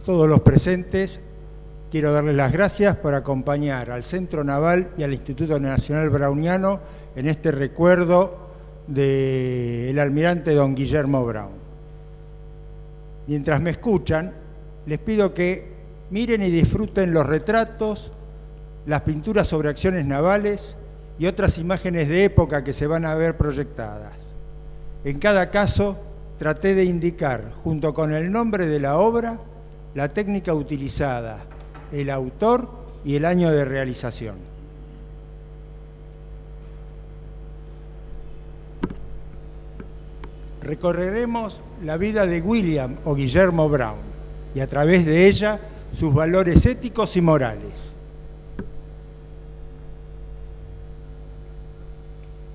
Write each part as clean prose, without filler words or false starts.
A todos los presentes, quiero darles las gracias por acompañar al Centro Naval y al Instituto Nacional Browniano en este recuerdo del almirante don Guillermo Brown. Mientras me escuchan, les pido que miren y disfruten los retratos, las pinturas sobre acciones navales y otras imágenes de época que se van a ver proyectadas. En cada caso, traté de indicar, junto con el nombre de la obra, la técnica utilizada, el autor y el año de realización. Recorreremos la vida de William o Guillermo Brown y a través de ella sus valores éticos y morales.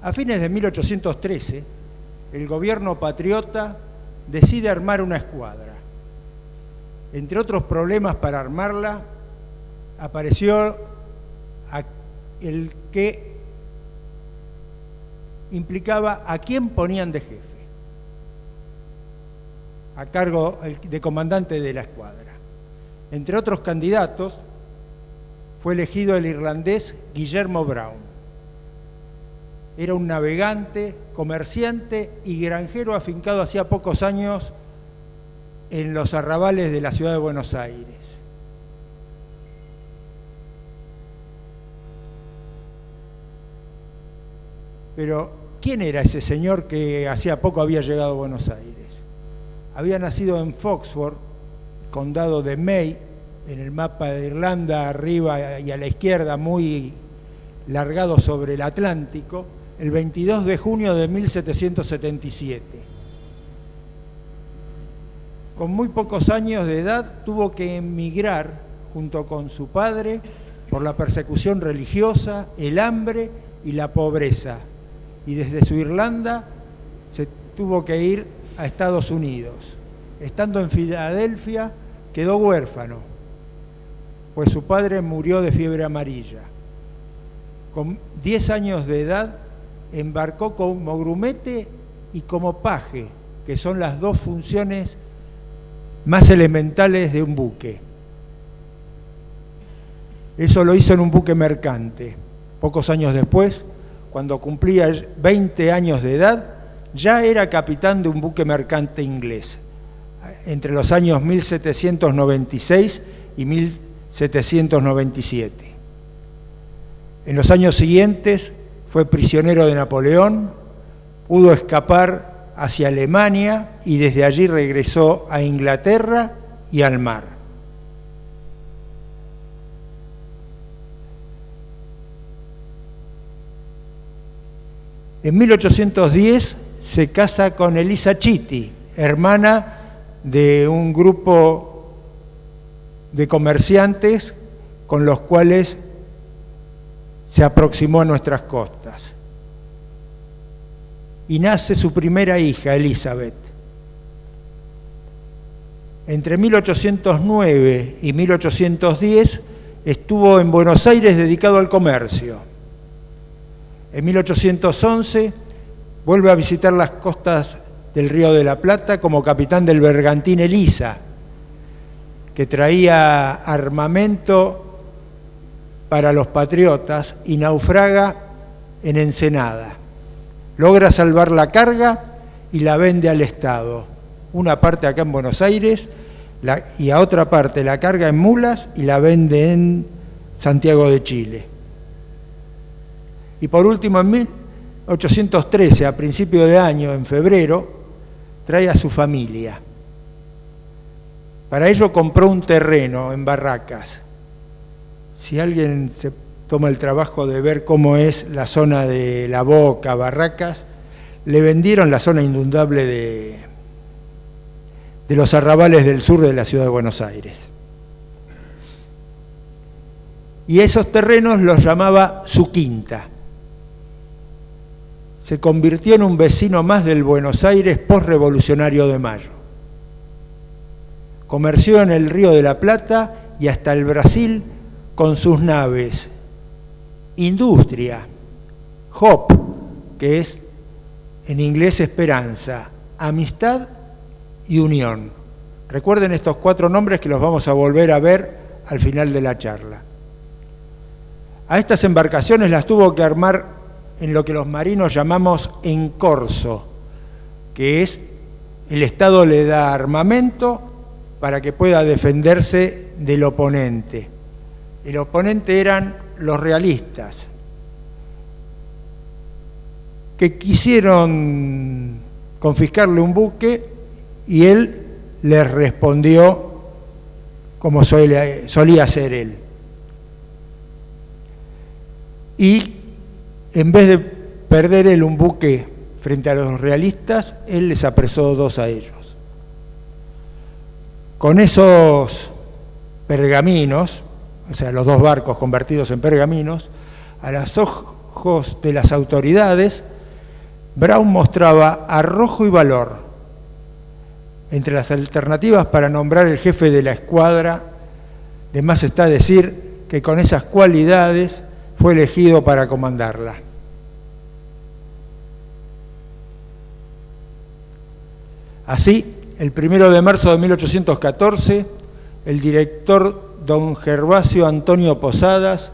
A fines de 1813, el gobierno patriota decide armar una escuadra. Entre otros problemas para armarla, apareció el que implicaba a quién ponían de jefe, a cargo de comandante de la escuadra. Entre otros candidatos, fue elegido el irlandés Guillermo Brown. Era un navegante, comerciante y granjero afincado hacía pocos años en los arrabales de la ciudad de Buenos Aires. Pero, ¿quién era ese señor que hacía poco había llegado a Buenos Aires? Había nacido en Foxford, condado de May, en el mapa de Irlanda, arriba y a la izquierda, muy largado sobre el Atlántico, el 22 de junio de 1777. Con muy pocos años de edad tuvo que emigrar junto con su padre por la persecución religiosa, el hambre y la pobreza. Y desde su Irlanda se tuvo que ir a Estados Unidos. Estando en Filadelfia quedó huérfano, pues su padre murió de fiebre amarilla. Con 10 años de edad embarcó como grumete y como paje, que son las dos funciones más elementales de un buque. Eso lo hizo en un buque mercante. Pocos años después, cuando cumplía 20 años de edad, ya era capitán de un buque mercante inglés, entre los años 1796 y 1797. En los años siguientes fue prisionero de Napoleón, pudo escapar hacia Alemania y desde allí regresó a Inglaterra y al mar. En 1810 se casa con Elisa Chitty, hermana de un grupo de comerciantes con los cuales se aproximó a nuestras costas. Y nace su primera hija, Elizabeth. Entre 1809 y 1810 estuvo en Buenos Aires dedicado al comercio. En 1811 vuelve a visitar las costas del Río de la Plata como capitán del bergantín Elisa, que traía armamento para los patriotas y naufraga en Ensenada. Logra salvar la carga y la vende al Estado. Una parte acá en Buenos Aires y a otra parte la carga en mulas y la vende en Santiago de Chile. Y por último, en 1813, a principio de año, en febrero, trae a su familia. Para ello compró un terreno en Barracas. Si alguien se toma el trabajo de ver cómo es la zona de La Boca, Barracas, le vendieron la zona inundable de los arrabales del sur de la ciudad de Buenos Aires. Y esos terrenos los llamaba su quinta. Se convirtió en un vecino más del Buenos Aires post-revolucionario de Mayo. Comerció en el Río de la Plata y hasta el Brasil con sus naves Industria, Hope, que es en inglés esperanza, amistad y unión, Recuerden estos 4 nombres que los vamos a volver a ver al final de la charla. A estas embarcaciones las tuvo que armar en lo que los marinos llamamos en corso, que es el Estado le da armamento para que pueda defenderse del oponente. El oponente eran los realistas, que quisieron confiscarle un buque y él les respondió como solía hacer él. Y en vez de perder él un buque frente a los realistas, él les apresó 2 a ellos. Con esos pergaminos, o sea, los 2 barcos convertidos en pergaminos, a los ojos de las autoridades, Brown mostraba arrojo y valor. Entre las alternativas para nombrar el jefe de la escuadra, de más está decir que con esas cualidades fue elegido para comandarla. Así, el 1 de marzo de 1814, el director don Gervasio Antonio Posadas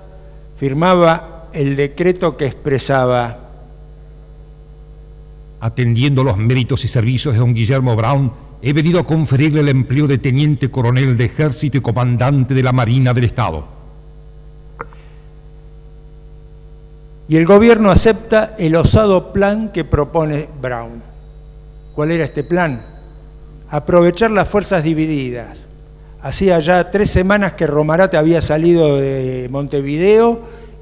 firmaba el decreto que expresaba: atendiendo los méritos y servicios de don Guillermo Brown, he venido a conferirle el empleo de teniente coronel de ejército y comandante de la Marina del Estado. Y el gobierno acepta el osado plan que propone Brown. ¿Cuál era este plan? Aprovechar las fuerzas divididas. Hacía ya 3 semanas que Romarate había salido de Montevideo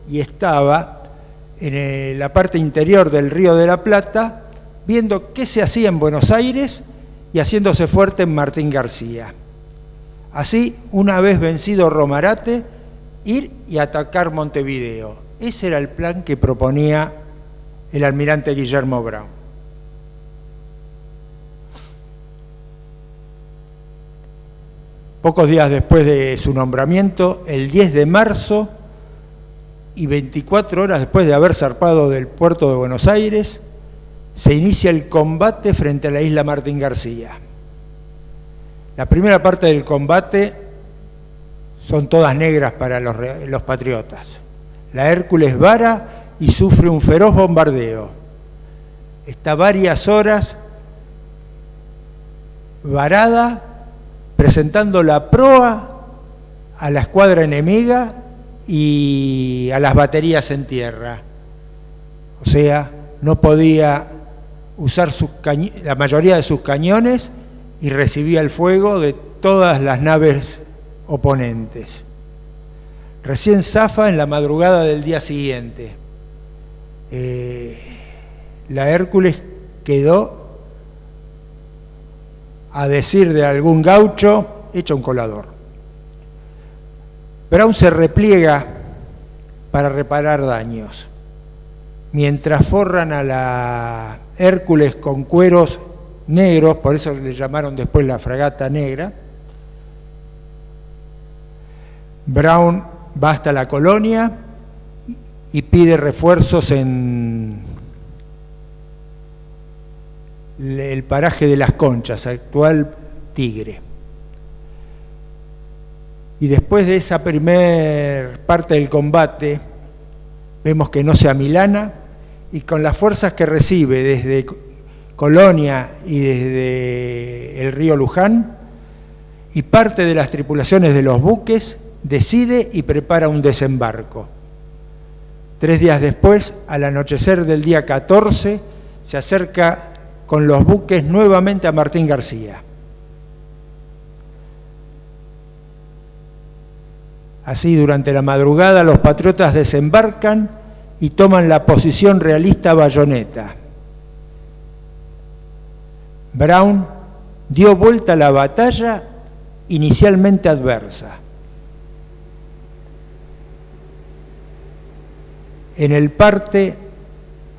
y estaba en la parte interior del Río de la Plata, viendo qué se hacía en Buenos Aires y haciéndose fuerte en Martín García. Así, una vez vencido Romarate, ir y atacar Montevideo. Ese era el plan que proponía el almirante Guillermo Brown. Pocos días después de su nombramiento, el 10 de marzo y 24 horas después de haber zarpado del puerto de Buenos Aires, se inicia el combate frente a la isla Martín García. La primera parte del combate son todas negras para los patriotas. La Hércules vara y sufre un feroz bombardeo. Está varias horas varada, presentando la proa a la escuadra enemiga y a las baterías en tierra. O sea, no podía usar la mayoría de sus cañones y recibía el fuego de todas las naves oponentes. Recién zafa en la madrugada del día siguiente. La Hércules quedó, a decir de algún gaucho, hecha un colador. Brown se repliega para reparar daños. Mientras forran a la Hércules con cueros negros, por eso le llamaron después la fragata negra, Brown va hasta la Colonia y pide refuerzos en el paraje de Las Conchas, actual Tigre. Y después de esa primer parte del combate, vemos que no se amilana y con las fuerzas que recibe desde Colonia y desde el río Luján y parte de las tripulaciones de los buques, decide y prepara un desembarco. 3 días después, al anochecer del día 14, se acerca con los buques nuevamente a Martín García. Así, durante la madrugada, los patriotas desembarcan y toman la posición realista Bayoneta. Brown dio vuelta a la batalla inicialmente adversa. En el parte,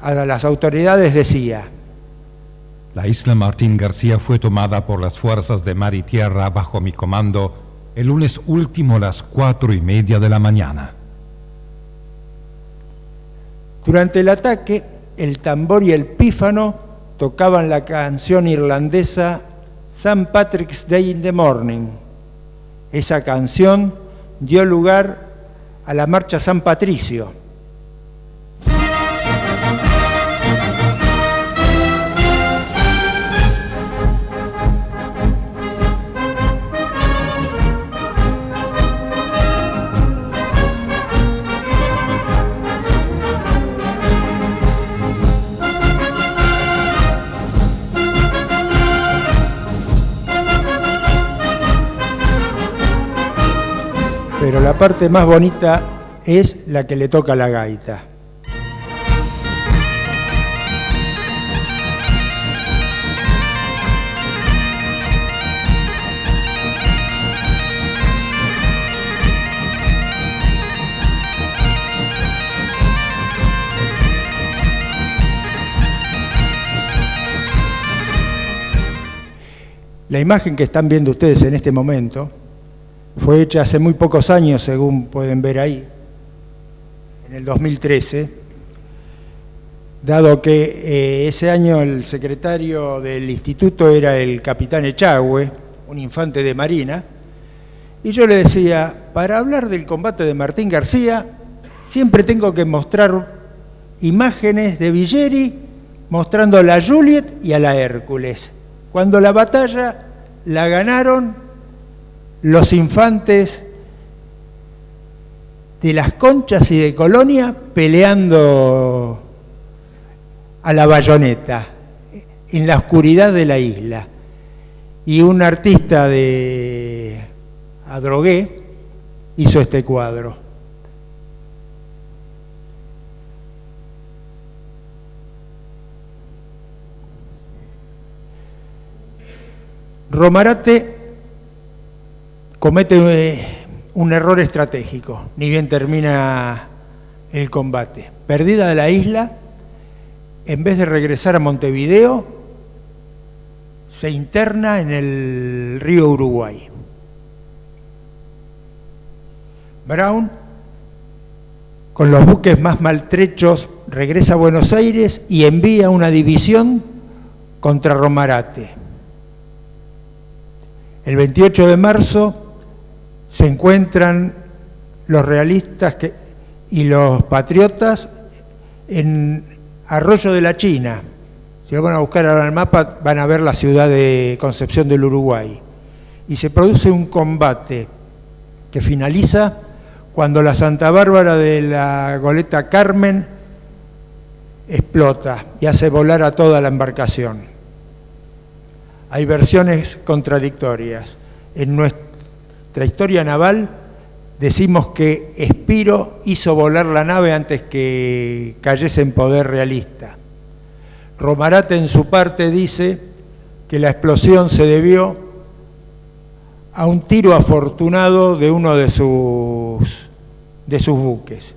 a las autoridades decía: la isla Martín García fue tomada por las fuerzas de mar y tierra bajo mi comando el lunes último a las 4:30 de la mañana. Durante el ataque, el tambor y el pífano tocaban la canción irlandesa St. Patrick's Day in the Morning. Esa canción dio lugar a la marcha San Patricio. Pero la parte más bonita es la que le toca a la gaita. La imagen que están viendo ustedes en este momento fue hecha hace muy pocos años, según pueden ver ahí, en el 2013, dado que ese año el secretario del instituto era el capitán Echagüe, un infante de marina, y yo le decía, para hablar del combate de Martín García, siempre tengo que mostrar imágenes de Villeri mostrando a la Juliet y a la Hércules. Cuando la batalla la ganaron los infantes de Las Conchas y de Colonia peleando a la bayoneta en la oscuridad de la isla. Y un artista de Adrogué hizo este cuadro. Romarate comete un error estratégico, ni bien termina el combate. Perdida la isla, en vez de regresar a Montevideo, se interna en el río Uruguay. Brown, con los buques más maltrechos, regresa a Buenos Aires y envía una división contra Romarate. El 28 de marzo se encuentran los realistas y los patriotas en Arroyo de la China. Si lo van a buscar ahora en el mapa, van a ver la ciudad de Concepción del Uruguay. Y se produce un combate que finaliza cuando la Santa Bárbara de la goleta Carmen explota y hace volar a toda la embarcación. Hay versiones contradictorias. En nuestra historia naval decimos que Espiro hizo volar la nave antes que cayese en poder realista. Romarate en su parte dice que la explosión se debió a un tiro afortunado de uno de sus buques,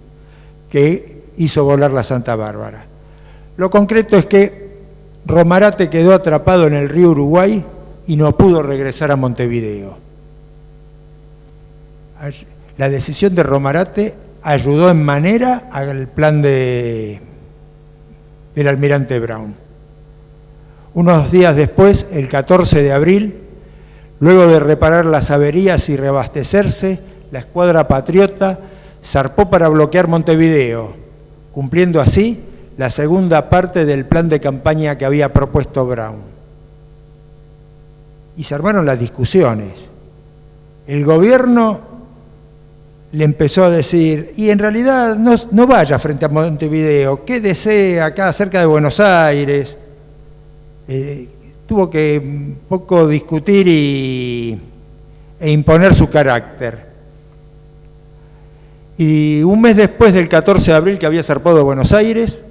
que hizo volar la Santa Bárbara. Lo concreto es que Romarate quedó atrapado en el río Uruguay y no pudo regresar a Montevideo. La decisión de Romarate ayudó en manera al plan del almirante Brown. Unos días después, el 14 de abril, luego de reparar las averías y reabastecerse, la escuadra patriota zarpó para bloquear Montevideo, cumpliendo así la segunda parte del plan de campaña que había propuesto Brown. Y se armaron las discusiones. El gobierno le empezó a decir, y en realidad no vaya frente a Montevideo, quédese acá cerca de Buenos Aires. Tuvo que un poco discutir e imponer su carácter. Y un mes después del 14 de abril que había zarpado de Buenos Aires,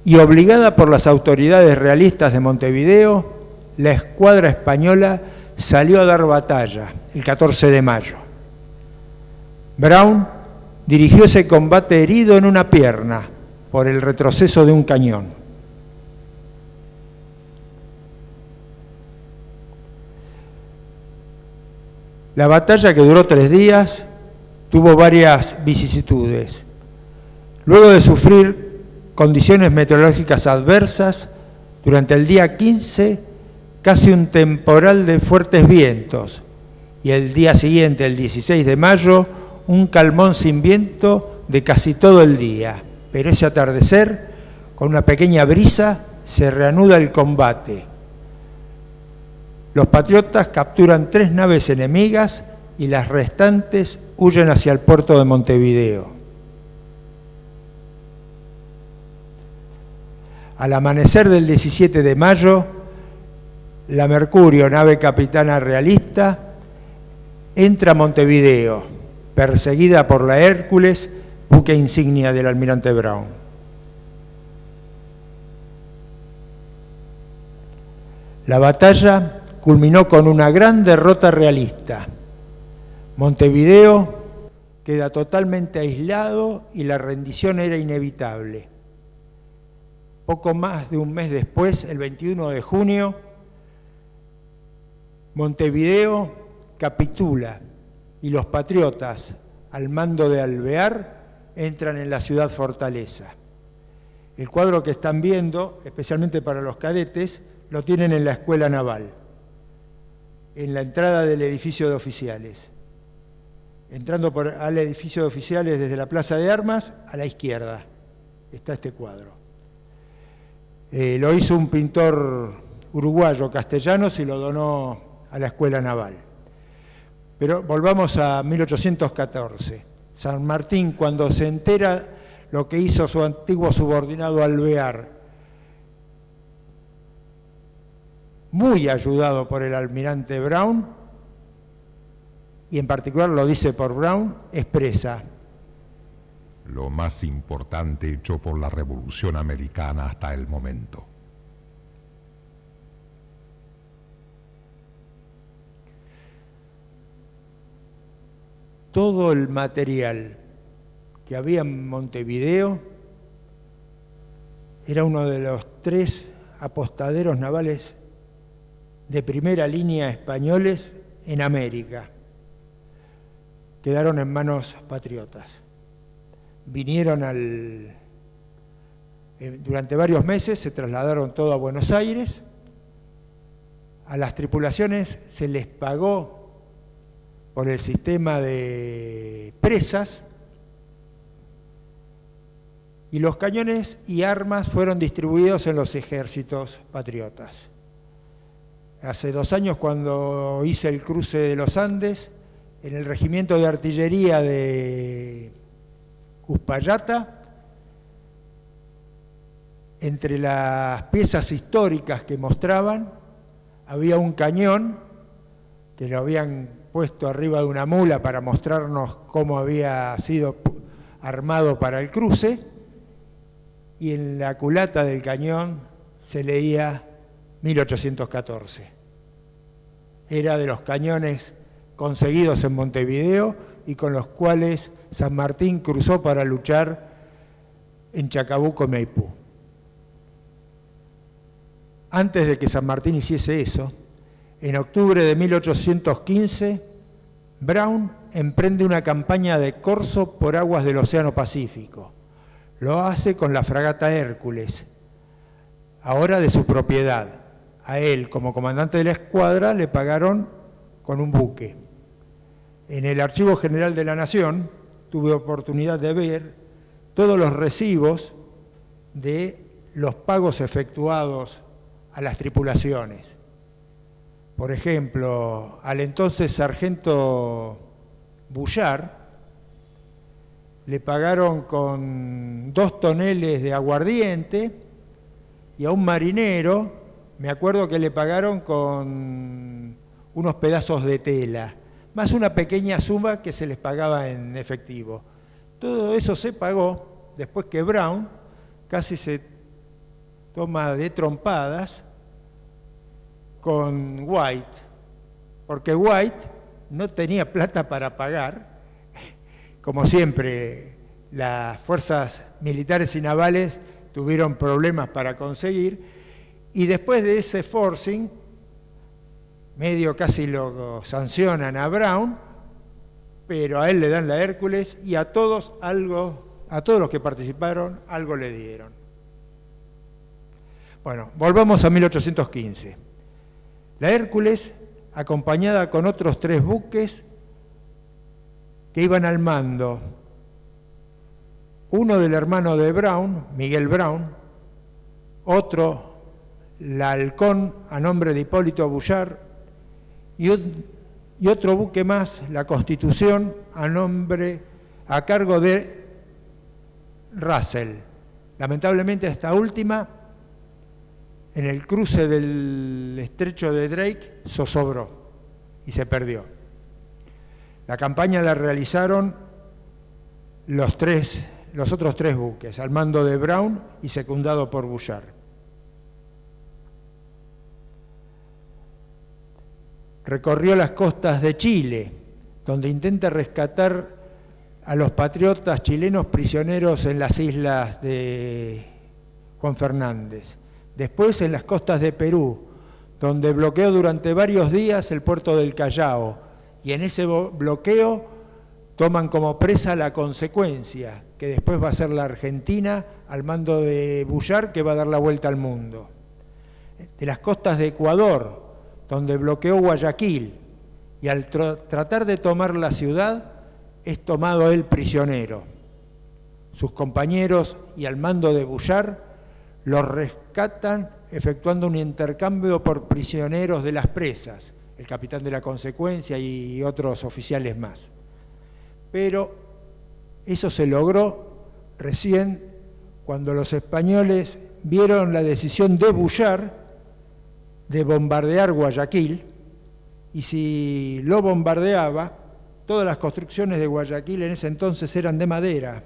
y obligada por las autoridades realistas de Montevideo, la escuadra española salió a dar batalla el 14 de mayo. Brown dirigió ese combate herido en una pierna por el retroceso de un cañón. La batalla, que duró 3 días, tuvo varias vicisitudes. Luego de sufrir condiciones meteorológicas adversas, durante el día 15 casi un temporal de fuertes vientos, y el día siguiente, el 16 de mayo, un calmón sin viento de casi todo el día. Pero ese atardecer, con una pequeña brisa, se reanuda el combate. Los patriotas capturan 3 naves enemigas y las restantes huyen hacia el puerto de Montevideo. Al amanecer del 17 de mayo, la Mercurio, nave capitana realista, entra a Montevideo, perseguida por la Hércules, buque insignia del almirante Brown. La batalla culminó con una gran derrota realista. Montevideo queda totalmente aislado y la rendición era inevitable. Poco más de un mes después, el 21 de junio, Montevideo capitula y los patriotas, al mando de Alvear, entran en la ciudad fortaleza. El cuadro que están viendo, especialmente para los cadetes, lo tienen en la Escuela Naval, en la entrada del edificio de oficiales. Entrando al edificio de oficiales desde la Plaza de Armas, a la izquierda está este cuadro. Lo hizo un pintor uruguayo, Castellanos, y lo donó a la Escuela Naval. Pero volvamos a 1814. San Martín, cuando se entera lo que hizo su antiguo subordinado Alvear, muy ayudado por el almirante Brown, y en particular lo dice por Brown, expresa: lo más importante hecho por la Revolución Americana hasta el momento. Todo el material que había en Montevideo era uno de los 3 apostaderos navales de primera línea españoles en América. Quedaron en manos patriotas. Vinieron durante varios meses, se trasladaron todo a Buenos Aires. A las tripulaciones se les pagó por el sistema de presas, y los cañones y armas fueron distribuidos en los ejércitos patriotas. Hace 2 años, cuando hice el cruce de los Andes, en el regimiento de artillería de Uspallata, entre las piezas históricas que mostraban, había un cañón que lo habían puesto arriba de una mula para mostrarnos cómo había sido armado para el cruce, y en la culata del cañón se leía 1814. Era de los cañones conseguidos en Montevideo y con los cuales San Martín cruzó para luchar en Chacabuco y Maipú. Antes de que San Martín hiciese eso, en octubre de 1815, Brown emprende una campaña de corso por aguas del Océano Pacífico. Lo hace con la fragata Hércules, ahora de su propiedad. A él, como comandante de la escuadra, le pagaron con un buque. En el Archivo General de la Nación tuve oportunidad de ver todos los recibos de los pagos efectuados a las tripulaciones. Por ejemplo, al entonces sargento Bullard le pagaron con 2 toneles de aguardiente, y a un marinero, me acuerdo que le pagaron con unos pedazos de tela, más una pequeña suma que se les pagaba en efectivo. Todo eso se pagó después que Brown casi se toma de trompadas con White, porque White no tenía plata para pagar. Como siempre, las fuerzas militares y navales tuvieron problemas para conseguir, y después de ese forcing, medio casi lo sancionan a Brown, pero a él le dan la Hércules, y a todos los que participaron algo le dieron. Bueno, volvamos a 1815. La Hércules, acompañada con otros 3 buques que iban al mando, uno del hermano de Brown, Miguel Brown, otro, la Halcón, a nombre de Hipólito Bullard, y otro buque más, la Constitución, a cargo de Russell. Lamentablemente esta última, en el cruce del estrecho de Drake, zozobró y se perdió. La campaña la realizaron los otros 3 buques, al mando de Brown y secundado por Bullard. Recorrió las costas de Chile, donde intenta rescatar a los patriotas chilenos prisioneros en las islas de Juan Fernández. Después en las costas de Perú, donde bloqueó durante varios días el puerto del Callao, y en ese bloqueo toman como presa la Consecuencia, que después va a ser la Argentina al mando de Bullard, que va a dar la vuelta al mundo. De las costas de Ecuador, donde bloqueó Guayaquil, y al tratar de tomar la ciudad, es tomado él prisionero. Sus compañeros y al mando de Bullard los rescatan efectuando un intercambio por prisioneros de las presas, el capitán de la Consecuencia y otros oficiales más. Pero eso se logró recién cuando los españoles vieron la decisión de Bullard de bombardear Guayaquil, y si lo bombardeaba, todas las construcciones de Guayaquil en ese entonces eran de madera,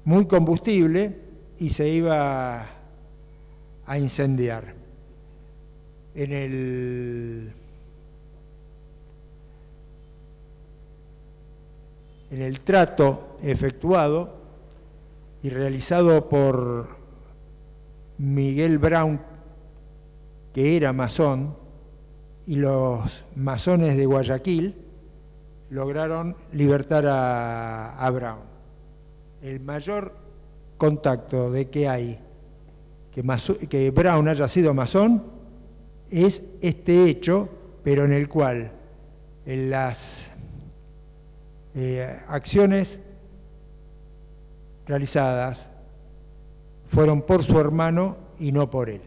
muy combustible, y se iba a incendiar. En el trato efectuado y realizado por Miguel Brown, que era masón, y los masones de Guayaquil lograron libertar a Brown. El mayor contacto de que hay que Brown haya sido masón es este hecho, pero en el cual en las acciones realizadas fueron por su hermano y no por él.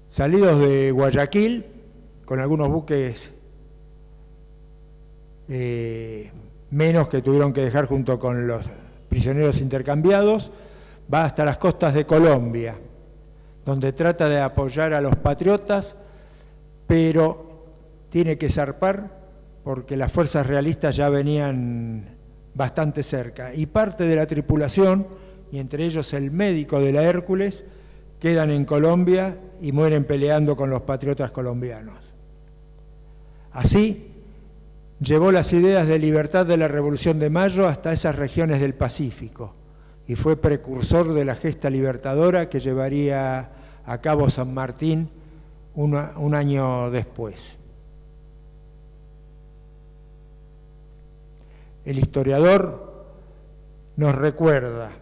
Salidos de Guayaquil, con algunos buques menos que tuvieron que dejar junto con los prisioneros intercambiados, va hasta las costas de Colombia, donde trata de apoyar a los patriotas, pero tiene que zarpar porque las fuerzas realistas ya venían bastante cerca, y parte de la tripulación, y entre ellos el médico de la Hércules, quedan en Colombia y mueren peleando con los patriotas colombianos. Así, llevó las ideas de libertad de la Revolución de Mayo hasta esas regiones del Pacífico y fue precursor de la gesta libertadora que llevaría a cabo San Martín un año después. El historiador nos recuerda: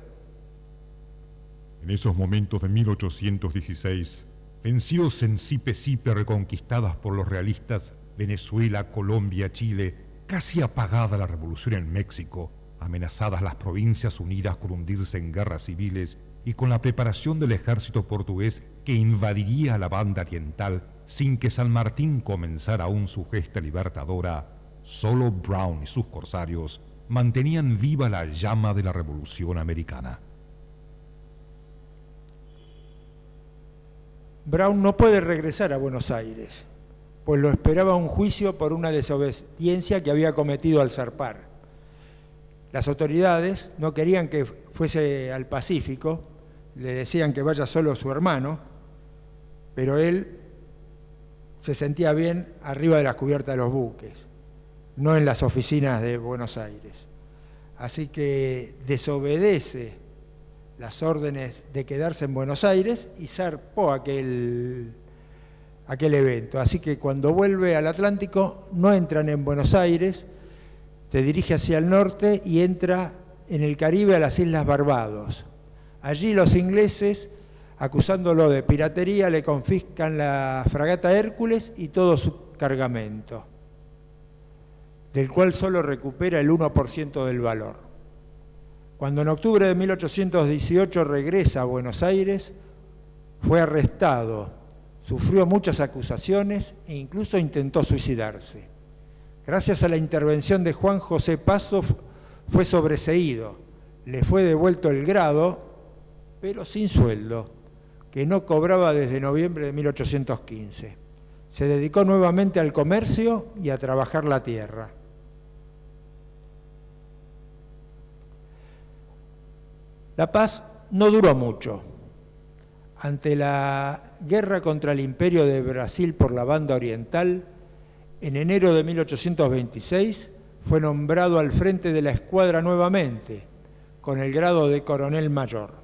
en esos momentos de 1816, vencidos en Sipe reconquistadas por los realistas, Venezuela, Colombia, Chile, casi apagada la revolución en México, amenazadas las provincias unidas con hundirse en guerras civiles y con la preparación del ejército portugués que invadiría la banda oriental sin que San Martín comenzara aún su gesta libertadora, solo Brown y sus corsarios mantenían viva la llama de la Revolución Americana. Brown no puede regresar a Buenos Aires, pues lo esperaba un juicio por una desobediencia que había cometido al zarpar. Las autoridades no querían que fuese al Pacífico, le decían que vaya solo su hermano, pero él se sentía bien arriba de las cubiertas de los buques, no en las oficinas de Buenos Aires. Así que desobedece las órdenes de quedarse en Buenos Aires y zarpó aquel evento. Así que cuando vuelve al Atlántico no entran en Buenos Aires, se dirige hacia el norte y entra en el Caribe a las Islas Barbados. Allí los ingleses Acusándolo de piratería, le confiscan la fragata Hércules y todo su cargamento, del cual solo recupera el 1% del valor. Cuando en octubre de 1818 regresa a Buenos Aires, fue arrestado, sufrió muchas acusaciones e incluso intentó suicidarse. Gracias a la intervención de Juan José Paso fue sobreseído, le fue devuelto el grado, pero sin sueldo, que no cobraba desde noviembre de 1815. Se dedicó nuevamente al comercio y a trabajar la tierra. La paz no duró mucho. Ante la guerra contra el Imperio de Brasil por la Banda Oriental, en enero de 1826 fue nombrado al frente de la escuadra nuevamente, con el grado de coronel mayor.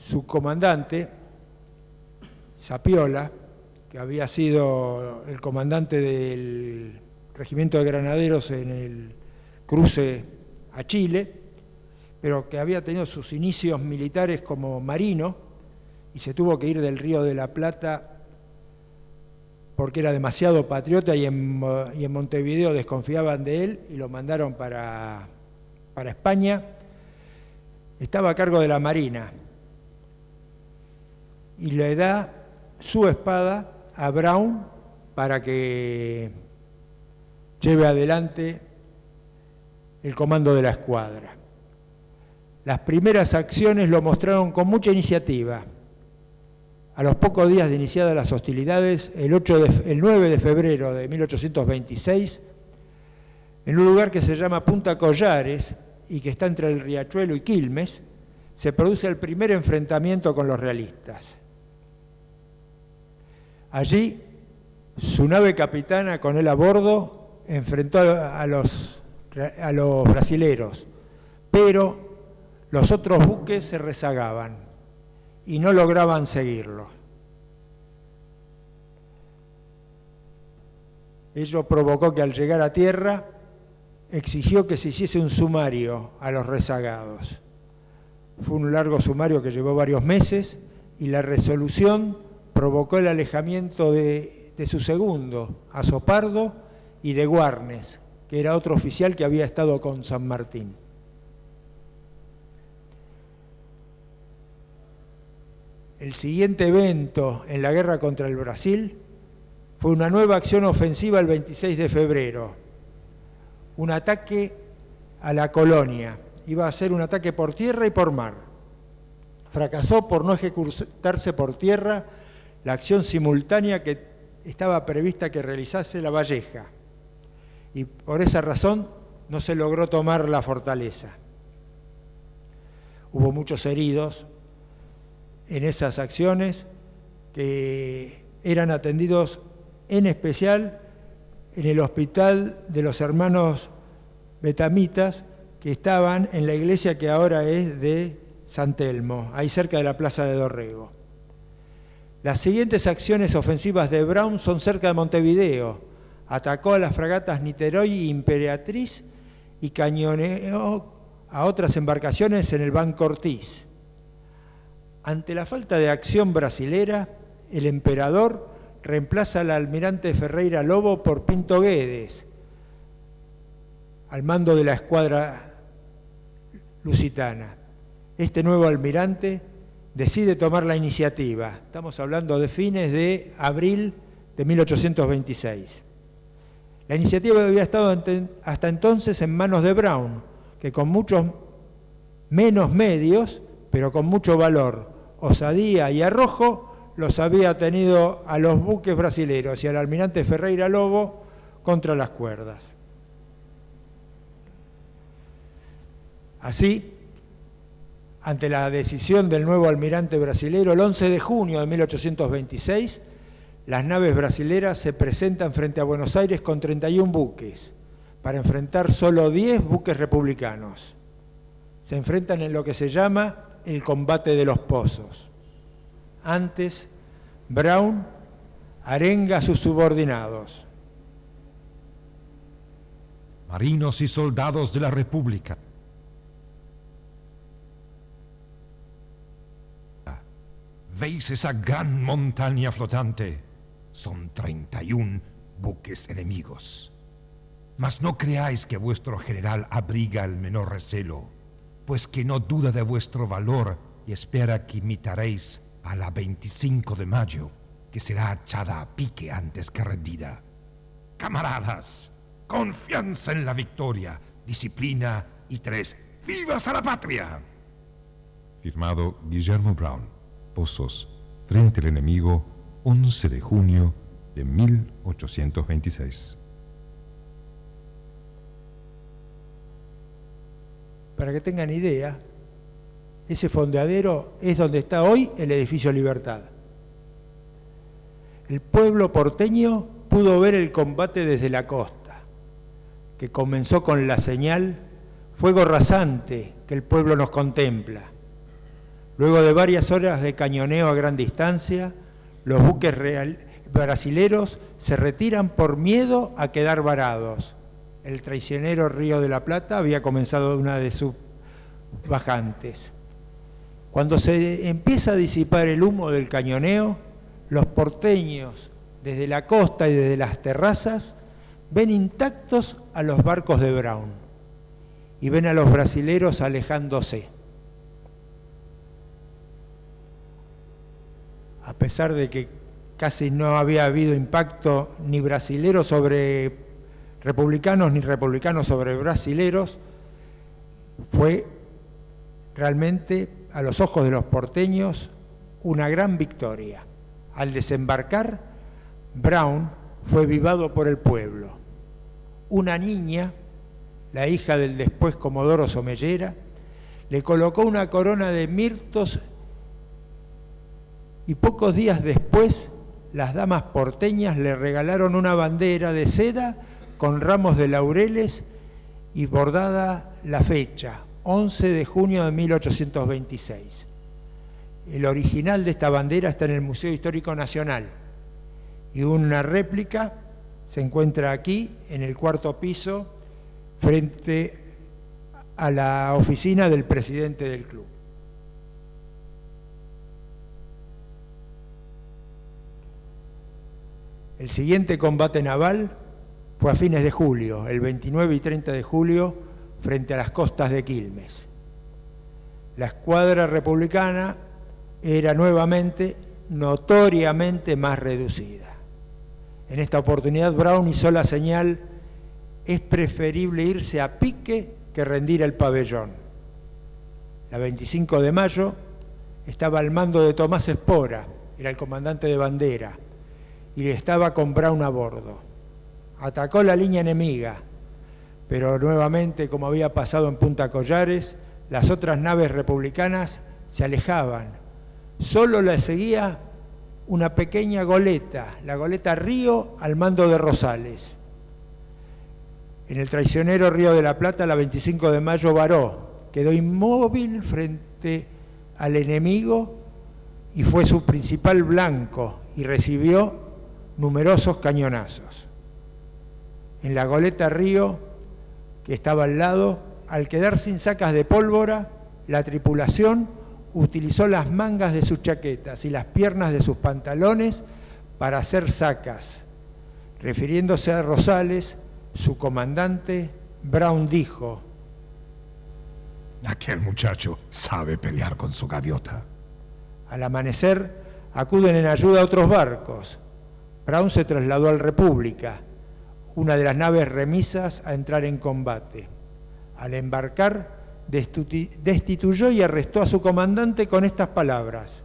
Su comandante, Zapiola, que había sido el comandante del Regimiento de Granaderos en el cruce a Chile, pero que había tenido sus inicios militares como marino y se tuvo que ir del Río de la Plata porque era demasiado patriota y en Montevideo desconfiaban de él y lo mandaron para España. Estaba a cargo de la Marina y le da su espada a Brown para que lleve adelante el comando de la escuadra. Las primeras acciones lo mostraron con mucha iniciativa. A los pocos días de iniciadas las hostilidades, el 9 de febrero de 1826, en un lugar que se llama Punta Collares y que está entre el Riachuelo y Quilmes, se produce el primer enfrentamiento con los realistas. Allí, su nave capitana con él a bordo enfrentó a los brasileros, pero los otros buques se rezagaban y no lograban seguirlo. Ello provocó que al llegar a tierra exigió que se hiciese un sumario a los rezagados. Fue un largo sumario que llevó varios meses y la resolución provocó el alejamiento de su segundo, Azopardo, y de Guarnes, que era otro oficial que había estado con San Martín. El siguiente evento en la guerra contra el Brasil fue una nueva acción ofensiva el 26 de febrero, un ataque a la colonia. Iba a ser un ataque por tierra y por mar. Fracasó por no ejecutarse por tierra la acción simultánea que estaba prevista que realizase La Valleja, y por esa razón no se logró tomar la fortaleza. Hubo muchos heridos en esas acciones que eran atendidos en especial en el hospital de los hermanos betamitas que estaban en la iglesia que ahora es de San Telmo, ahí cerca de la plaza de Dorrego. Las siguientes acciones ofensivas de Brown son cerca de Montevideo. Atacó a las fragatas Niterói y Imperatriz y cañoneó a otras embarcaciones en el Banco Ortiz. Ante la falta de acción brasilera, el emperador reemplaza al almirante Ferreira Lobo por Pinto Guedes, al mando de la escuadra lusitana. Este nuevo almirante decide tomar la iniciativa. Estamos hablando de fines de abril de 1826. La iniciativa había estado hasta entonces en manos de Brown, que con muchos menos medios, pero con mucho valor, osadía y arrojo, los había tenido a los buques brasileros y al almirante Ferreira Lobo contra las cuerdas. Así, ante la decisión del nuevo almirante brasilero, el 11 de junio de 1826, las naves brasileras se presentan frente a Buenos Aires con 31 buques, para enfrentar solo 10 buques republicanos. Se enfrentan en lo que se llama el combate de los pozos. Antes, Brown arenga a sus subordinados. Marinos y soldados de la República, ¿Veis esa gran montaña flotante? Son 31 buques enemigos. Mas no creáis que vuestro general abriga el menor recelo, pues que no duda de vuestro valor y espera que imitaréis a la 25 de mayo, que será echada a pique antes que rendida. Camaradas, confianza en la victoria, disciplina y 3 ¡vivas a la patria! Firmado Guillermo Brown, Pozos, frente al enemigo, 11 de junio de 1826. Para que tengan idea, ese fondeadero es donde está hoy el edificio Libertad. El pueblo porteño pudo ver el combate desde la costa, que comenzó con la señal "Fuego rasante, que el pueblo nos contempla". Luego de varias horas de cañoneo a gran distancia, los buques brasileros se retiran por miedo a quedar varados. El traicionero Río de la Plata había comenzado una de sus bajantes. Cuando se empieza a disipar el humo del cañoneo, los porteños, desde la costa y desde las terrazas, ven intactos a los barcos de Brown y ven a los brasileros alejándose. A pesar de que casi no había habido impacto ni brasilero sobre republicanos ni republicanos sobre brasileros, fue realmente, a los ojos de los porteños, una gran victoria. Al desembarcar, Brown fue vivado por el pueblo. Una niña, la hija del después Comodoro Somellera, le colocó una corona de mirtos y pocos días después las damas porteñas le regalaron una bandera de seda con ramos de laureles y bordada la fecha, 11 de junio de 1826. El original de esta bandera está en el Museo Histórico Nacional y una réplica se encuentra aquí en el 4º piso frente a la oficina del presidente del club. El siguiente combate naval fue a fines de julio, el 29 y 30 de julio, frente a las costas de Quilmes. La escuadra republicana era nuevamente notoriamente más reducida. En esta oportunidad Brown hizo la señal: es preferible irse a pique que rendir el pabellón. La 25 de mayo estaba al mando de Tomás Espora, era el comandante de bandera, y estaba con Brown a bordo. Atacó la línea enemiga, pero nuevamente, como había pasado en Punta Collares, las otras naves republicanas se alejaban. Solo la seguía una pequeña goleta, la goleta Río, al mando de Rosales. En el traicionero Río de la Plata, la 25 de mayo varó, quedó inmóvil frente al enemigo y fue su principal blanco y recibió numerosos cañonazos. En la goleta Río, que estaba al lado, al quedar sin sacas de pólvora, la tripulación utilizó las mangas de sus chaquetas y las piernas de sus pantalones para hacer sacas. Refiriéndose a Rosales, su comandante, Brown dijo: aquel muchacho sabe pelear con su gaviota. Al amanecer, acuden en ayuda a otros barcos. Brown se trasladó al República, una de las naves remisas a entrar en combate. Al embarcar, destituyó y arrestó a su comandante con estas palabras: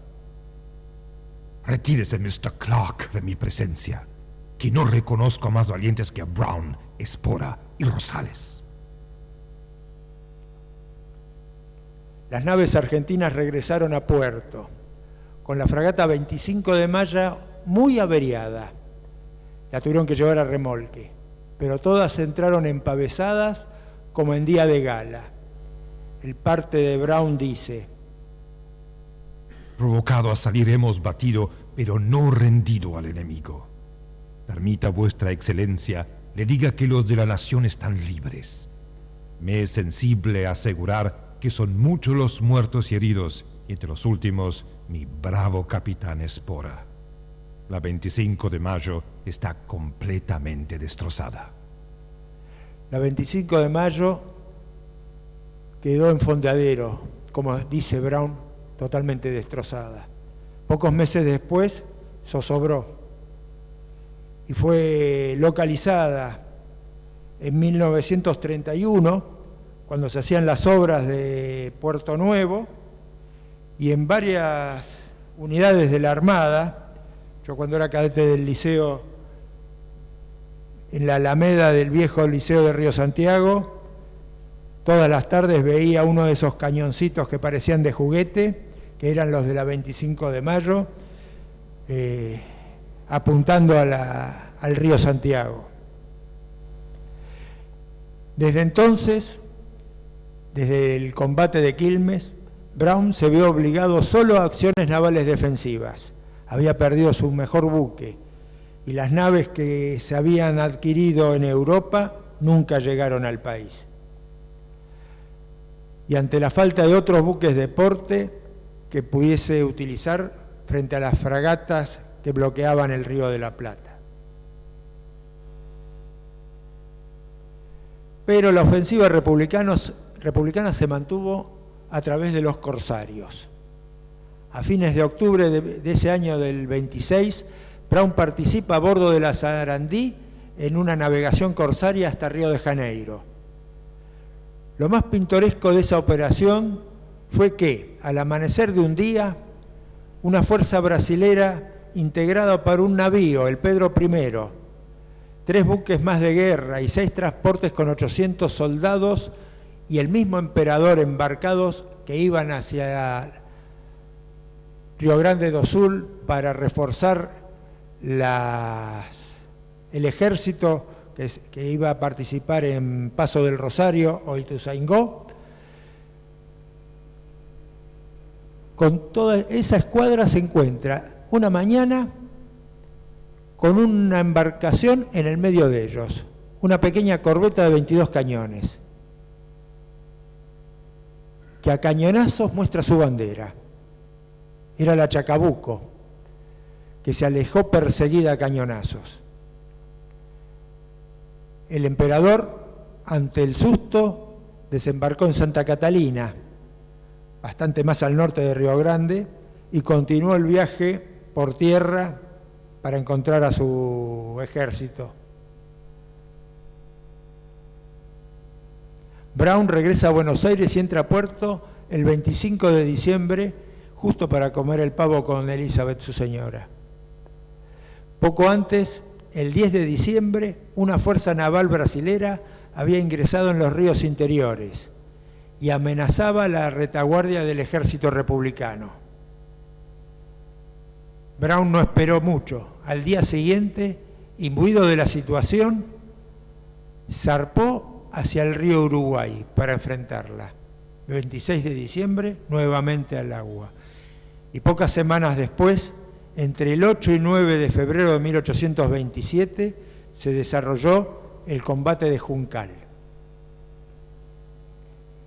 retírese, Mr. Clark, de mi presencia, que no reconozco a más valientes que a Brown, Espora y Rosales. Las naves argentinas regresaron a puerto, con la fragata 25 de mayo muy averiada. La tuvieron que llevar a remolque, pero todas entraron empavesadas como en día de gala. El parte de Brown dice: provocado a salir hemos batido, pero no rendido al enemigo. Permita vuestra excelencia le diga que los de la nación están libres. Me es sensible asegurar que son muchos los muertos y heridos, y entre los últimos, mi bravo capitán Espora. La 25 de mayo está completamente destrozada. La 25 de mayo quedó en Fondeadero, como dice Brown, totalmente destrozada. Pocos meses después zozobró y fue localizada en 1931, cuando se hacían las obras de Puerto Nuevo, y en varias unidades de la Armada. Yo cuando era cadete del liceo, en la Alameda del viejo Liceo de Río Santiago, todas las tardes veía uno de esos cañoncitos que parecían de juguete, que eran los de la 25 de mayo, apuntando al río Santiago. Desde entonces, desde el combate de Quilmes, Brown se vio obligado solo a acciones navales defensivas. Había perdido su mejor buque y las naves que se habían adquirido en Europa nunca llegaron al país. Y ante la falta de otros buques de porte que pudiese utilizar frente a las fragatas que bloqueaban el Río de la Plata. Pero la ofensiva republicana se mantuvo a través de los corsarios. A fines de octubre de ese año del 26, Brown participa a bordo de la Sarandí en una navegación corsaria hasta Río de Janeiro. Lo más pintoresco de esa operación fue que, al amanecer de un día, una fuerza brasilera integrada por un navío, el Pedro I, 3 buques más de guerra y 6 transportes con 800 soldados y el mismo emperador embarcados que iban hacia Río Grande do Sul para reforzar el ejército que iba a participar en Paso del Rosario o Ituzaingó. Con toda esa escuadra se encuentra una mañana con una embarcación en el medio de ellos, una pequeña corbeta de 22 cañones, que a cañonazos muestra su bandera. Era la Chacabuco, que se alejó perseguida a cañonazos. El emperador, ante el susto, desembarcó en Santa Catalina, bastante más al norte de Río Grande, y continuó el viaje por tierra para encontrar a su ejército. Brown regresa a Buenos Aires y entra a puerto el 25 de diciembre, justo para comer el pavo con Elizabeth, su señora. Poco antes, el 10 de diciembre, una fuerza naval brasilera había ingresado en los ríos interiores y amenazaba la retaguardia del ejército republicano. Brown no esperó mucho. Al día siguiente, imbuido de la situación, zarpó hacia el río Uruguay para enfrentarla. El 26 de diciembre, nuevamente al agua. Y pocas semanas después, entre el 8 y 9 de febrero de 1827, se desarrolló el combate de Juncal.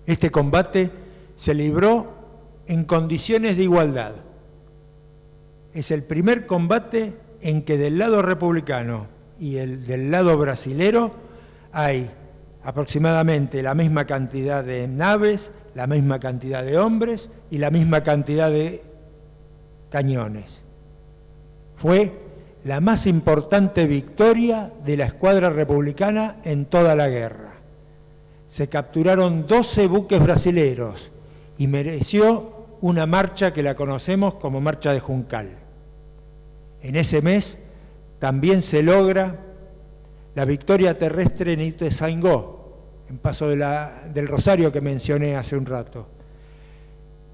Este combate se libró en condiciones de igualdad. Es el primer combate en que del lado republicano y del lado brasilero hay aproximadamente la misma cantidad de naves, la misma cantidad de hombres y la misma cantidad de cañones. Fue la más importante victoria de la escuadra republicana en toda la guerra. Se capturaron 12 buques brasileros y mereció una marcha que la conocemos como Marcha de Juncal. En ese mes también se logra la victoria terrestre en Ituzaingó, en Paso del Rosario que mencioné hace un rato.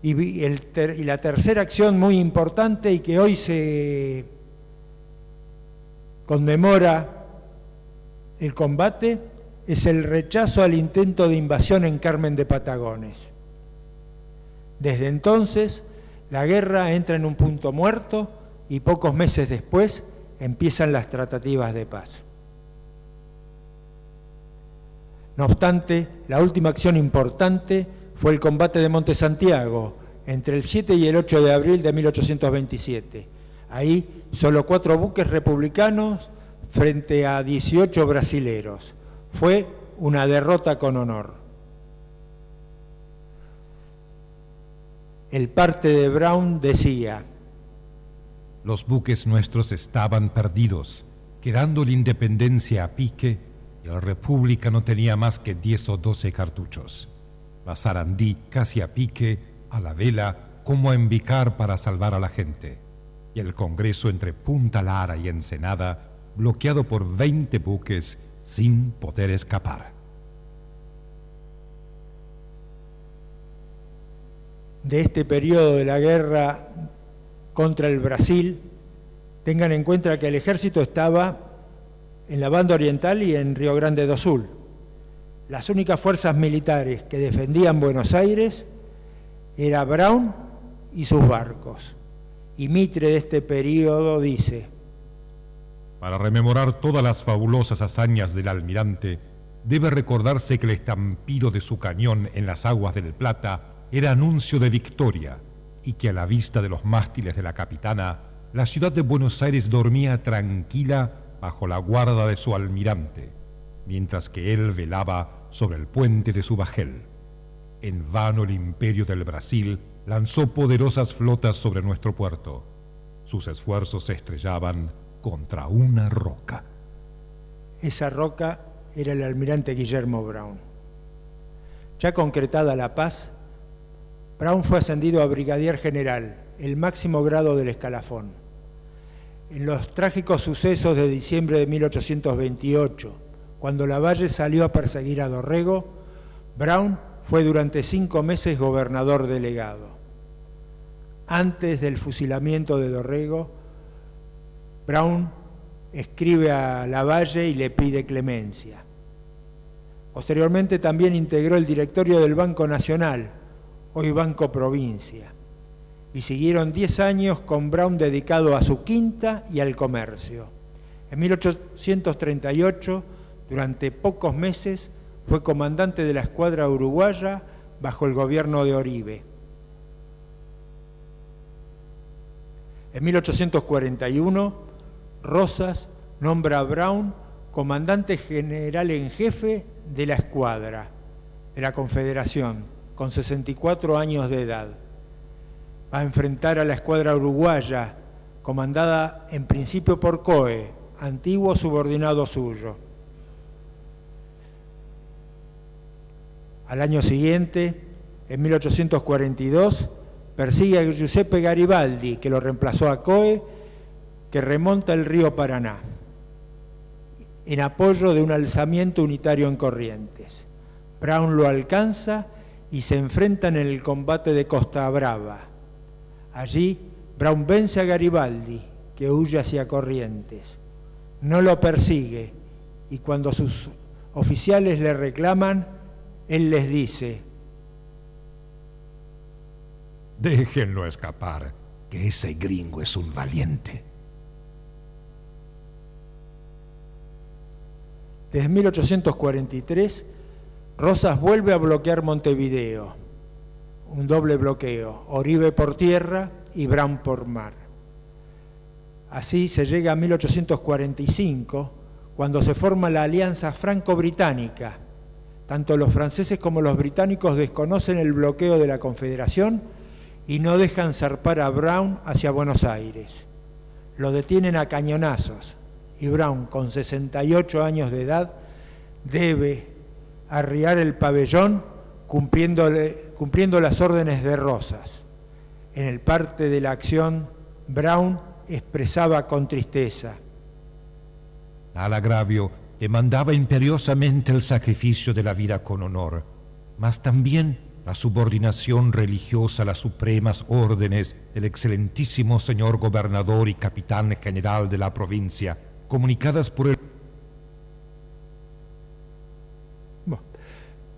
Y la tercera acción muy importante y que hoy se conmemora el combate es el rechazo al intento de invasión en Carmen de Patagones. Desde entonces, la guerra entra en un punto muerto y pocos meses después empiezan las tratativas de paz. No obstante, la última acción importante fue el combate de Monte Santiago, entre el 7 y el 8 de abril de 1827. Ahí solo 4 buques republicanos frente a 18 brasileros. Fue una derrota con honor. El parte de Brown decía: los buques nuestros estaban perdidos, quedando la Independencia a pique y la República no tenía más que 10 o 12 cartuchos. La Sarandí casi a pique, a la vela, como a embicar para salvar a la gente. Y el Congreso entre Punta Lara y Ensenada, bloqueado por 20 buques sin poder escapar. De este periodo de la guerra contra el Brasil, tengan en cuenta que el ejército estaba en la banda oriental y en Río Grande do Sul. Las únicas fuerzas militares que defendían Buenos Aires era Brown y sus barcos. Y Mitre de este periodo dice: para rememorar todas las fabulosas hazañas del almirante, debe recordarse que el estampido de su cañón en las aguas del Plata era anuncio de victoria, y que a la vista de los mástiles de la Capitana, la ciudad de Buenos Aires dormía tranquila bajo la guarda de su almirante, mientras que él velaba sobre el puente de su bajel. En vano el imperio del Brasil lanzó poderosas flotas sobre nuestro puerto. Sus esfuerzos se estrellaban contra una roca. Esa roca era el almirante Guillermo Brown. Ya concretada la paz, Brown fue ascendido a brigadier general, el máximo grado del escalafón. En los trágicos sucesos de diciembre de 1828, cuando Lavalle salió a perseguir a Dorrego, Brown fue durante 5 meses gobernador delegado. Antes del fusilamiento de Dorrego, Brown escribe a Lavalle y le pide clemencia. Posteriormente también integró el directorio del Banco Nacional, hoy Banco Provincia, y siguieron 10 años con Brown dedicado a su quinta y al comercio. En 1838, durante pocos meses, fue comandante de la escuadra uruguaya bajo el gobierno de Oribe. En 1841, Rosas nombra a Brown comandante general en jefe de la escuadra de la Confederación, con 64 años de edad. Va a enfrentar a la escuadra uruguaya, comandada en principio por Coe, antiguo subordinado suyo. Al año siguiente, en 1842, persigue a Giuseppe Garibaldi, que lo reemplazó a Coe, que remonta el río Paraná, en apoyo de un alzamiento unitario en Corrientes. Brown lo alcanza y se enfrentan en el combate de Costa Brava. Allí, Brown vence a Garibaldi, que huye hacia Corrientes. No lo persigue, y cuando sus oficiales le reclaman, él les dice: déjenlo escapar, que ese gringo es un valiente. Desde 1843, Rosas vuelve a bloquear Montevideo, un doble bloqueo, Oribe por tierra y Brown por mar. Así se llega a 1845, cuando se forma la Alianza Franco-Británica. Tanto los franceses como los británicos desconocen el bloqueo de la Confederación y no dejan zarpar a Brown hacia Buenos Aires. Lo detienen a cañonazos y Brown, con 68 años de edad, debe arriar el pabellón cumpliendo las órdenes de Rosas. En el parte de la acción, Brown expresaba con tristeza: al agravio demandaba imperiosamente el sacrificio de la vida con honor, mas también la subordinación religiosa a las supremas órdenes del excelentísimo señor gobernador y capitán general de la provincia, comunicadas por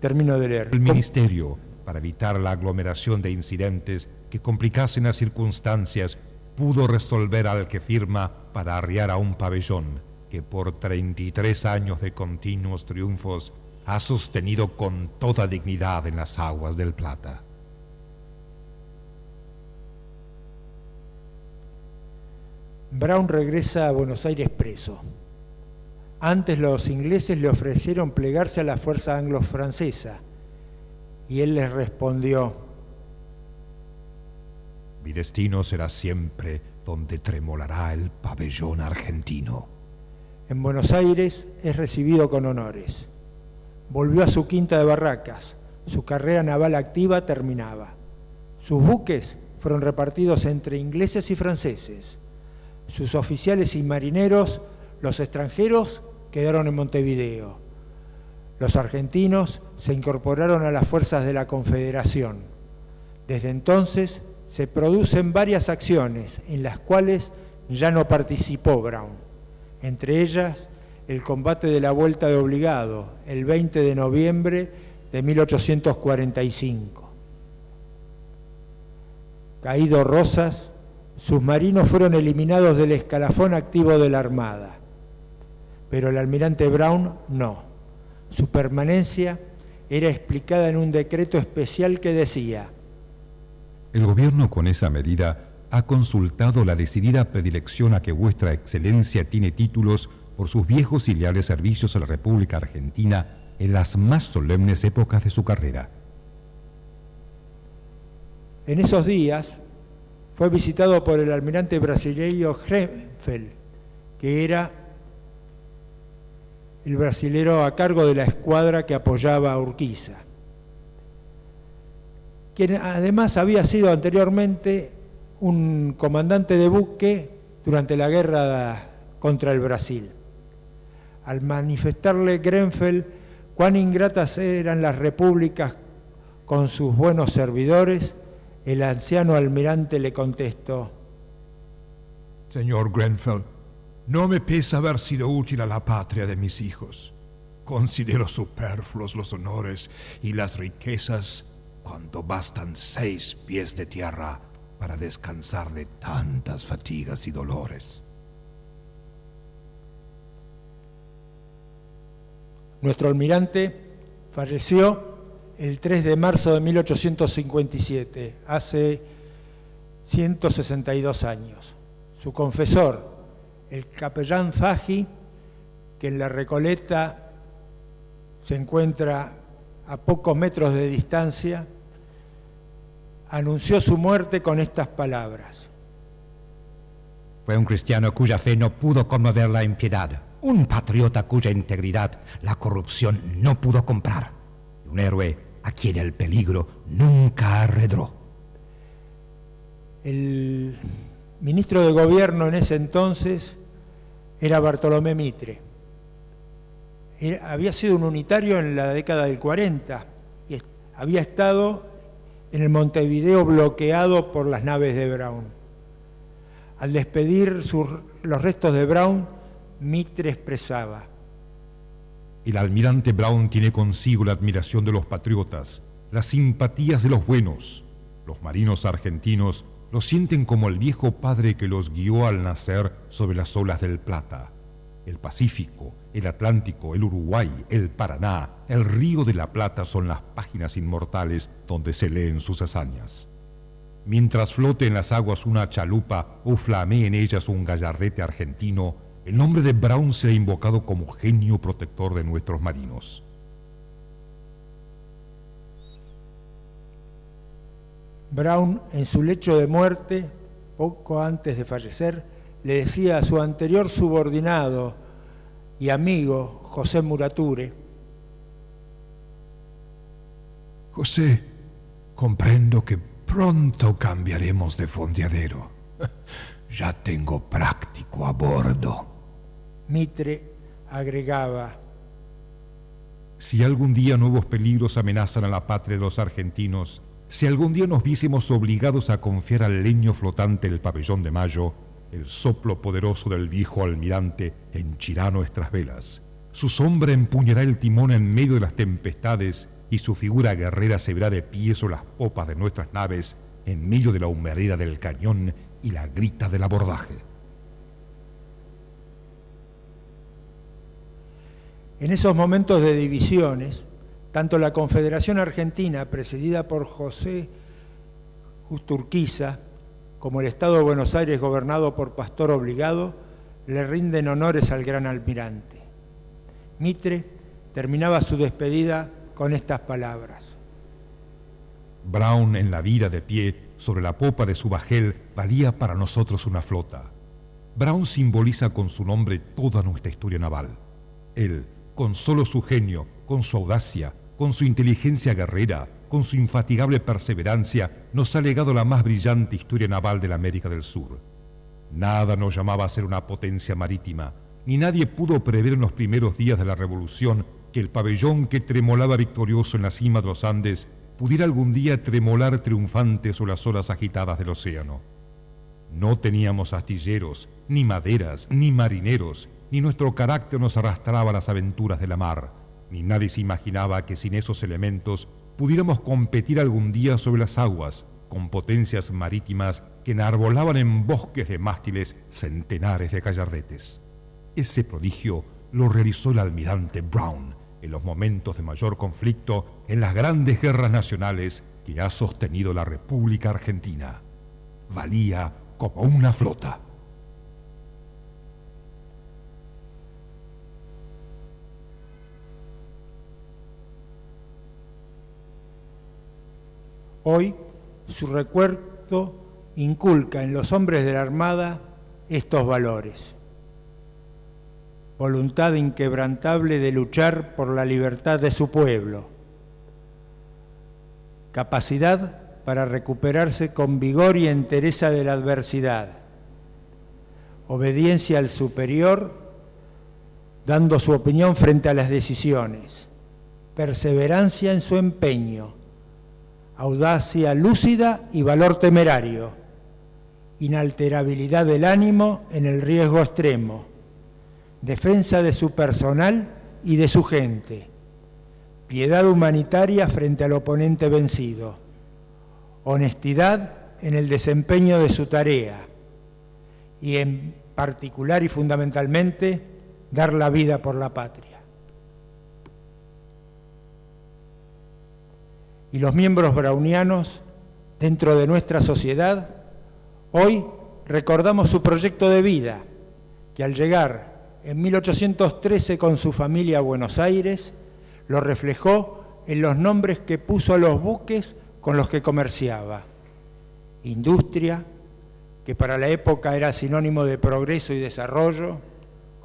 termino de leer. el ministerio, para evitar la aglomeración de incidentes que complicasen las circunstancias, pudo resolver al que firma para arriar a un pabellón que por 33 años de continuos triunfos ha sostenido con toda dignidad en las aguas del Plata. Brown regresa a Buenos Aires preso. Antes los ingleses le ofrecieron plegarse a la fuerza anglo-francesa y él les respondió: mi destino será siempre donde tremolará el pabellón argentino. En Buenos Aires es recibido con honores. Volvió a su quinta de Barracas. Su carrera naval activa terminaba. Sus buques fueron repartidos entre ingleses y franceses. Sus oficiales y marineros, los extranjeros, quedaron en Montevideo. Los argentinos se incorporaron a las fuerzas de la Confederación. Desde entonces se producen varias acciones en las cuales ya no participó Brown. Entre ellas, el combate de la Vuelta de Obligado, el 20 de noviembre de 1845. Caído Rosas, sus marinos fueron eliminados del escalafón activo de la Armada, pero el almirante Brown no. Su permanencia era explicada en un decreto especial que decía: el gobierno con esa medida ha consultado la decidida predilección a que vuestra excelencia tiene títulos por sus viejos y leales servicios a la República Argentina en las más solemnes épocas de su carrera. En esos días fue visitado por el almirante brasileño Grenfell, que era el brasilero a cargo de la escuadra que apoyaba a Urquiza, quien además había sido anteriormente un comandante de buque durante la guerra contra el Brasil. Al manifestarle Grenfell cuán ingratas eran las repúblicas con sus buenos servidores, el anciano almirante le contestó: señor Grenfell, no me pesa haber sido útil a la patria de mis hijos. Considero superfluos los honores y las riquezas cuando bastan 6 pies de tierra para descansar de tantas fatigas y dolores. Nuestro almirante falleció el 3 de marzo de 1857, hace 162 años. Su confesor, el capellán Faji, que en la Recoleta se encuentra a pocos metros de distancia, anunció su muerte con estas palabras: fue un cristiano cuya fe no pudo conmover la impiedad, un patriota cuya integridad la corrupción no pudo comprar, y un héroe a quien el peligro nunca arredró. El ministro de gobierno en ese entonces era Bartolomé Mitre. Había sido un unitario en la década del 40 y había estado en el Montevideo bloqueado por las naves de Brown. Al despedir los restos de Brown, Mitre expresaba: el almirante Brown tiene consigo la admiración de los patriotas, las simpatías de los buenos. Los marinos argentinos lo sienten como el viejo padre que los guió al nacer sobre las olas del Plata. El Pacífico, el Atlántico, el Uruguay, el Paraná, el Río de la Plata son las páginas inmortales donde se leen sus hazañas. Mientras flote en las aguas una chalupa o flamee en ellas un gallardete argentino, el nombre de Brown será invocado como genio protector de nuestros marinos. Brown, en su lecho de muerte, poco antes de fallecer, le decía a su anterior subordinado y amigo, José Murature: José, comprendo que pronto cambiaremos de fondeadero. Ya tengo práctico a bordo. Mitre agregaba: si algún día nuevos peligros amenazan a la patria de los argentinos, si algún día nos viésemos obligados a confiar al leño flotante del pabellón de Mayo, el soplo poderoso del viejo almirante henchirá nuestras velas. Su sombra empuñará el timón en medio de las tempestades y su figura guerrera se verá de pie sobre las popas de nuestras naves en medio de la humareda del cañón y la grita del abordaje. En esos momentos de divisiones, tanto la Confederación Argentina, presidida por José Justo Urquiza, como el Estado de Buenos Aires gobernado por pastor obligado, le rinden honores al gran almirante. Mitre terminaba su despedida con estas palabras. Brown, en la vida de pie, sobre la popa de su bajel, valía para nosotros una flota. Brown simboliza con su nombre toda nuestra historia naval. Él, con solo su genio, con su audacia, con su inteligencia guerrera, con su infatigable perseverancia, nos ha legado la más brillante historia naval de la América del Sur. Nada nos llamaba a ser una potencia marítima, ni nadie pudo prever en los primeros días de la Revolución que el pabellón que tremolaba victorioso en la cima de los Andes pudiera algún día tremolar triunfante sobre las olas agitadas del océano. No teníamos astilleros, ni maderas, ni marineros, ni nuestro carácter nos arrastraba a las aventuras de la mar, ni nadie se imaginaba que sin esos elementos pudiéramos competir algún día sobre las aguas con potencias marítimas que enarbolaban en bosques de mástiles centenares de gallardetes. Ese prodigio lo realizó el almirante Brown en los momentos de mayor conflicto en las grandes guerras nacionales que ha sostenido la República Argentina. Valía como una flota. Hoy, su recuerdo inculca en los hombres de la Armada estos valores: voluntad inquebrantable de luchar por la libertad de su pueblo, capacidad para recuperarse con vigor y entereza de la adversidad, obediencia al superior, dando su opinión frente a las decisiones, perseverancia en su empeño, audacia lúcida y valor temerario, inalterabilidad del ánimo en el riesgo extremo, defensa de su personal y de su gente, piedad humanitaria frente al oponente vencido, honestidad en el desempeño de su tarea y en particular y fundamentalmente dar la vida por la patria. Y los miembros brownianos dentro de nuestra sociedad, hoy recordamos su proyecto de vida, que al llegar en 1813 con su familia a Buenos Aires, lo reflejó en los nombres que puso a los buques con los que comerciaba. Industria, que para la época era sinónimo de progreso y desarrollo;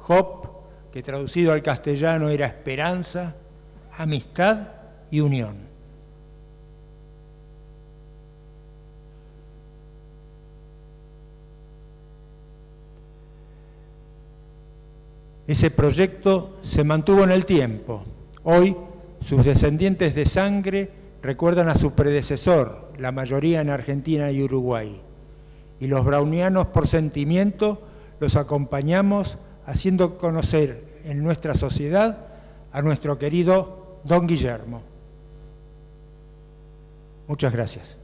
Hope, que traducido al castellano era esperanza; amistad y unión. Ese proyecto se mantuvo en el tiempo. Hoy, sus descendientes de sangre recuerdan a su predecesor, la mayoría en Argentina y Uruguay. Y los brownianos, por sentimiento, los acompañamos haciendo conocer en nuestra sociedad a nuestro querido Don Guillermo. Muchas gracias.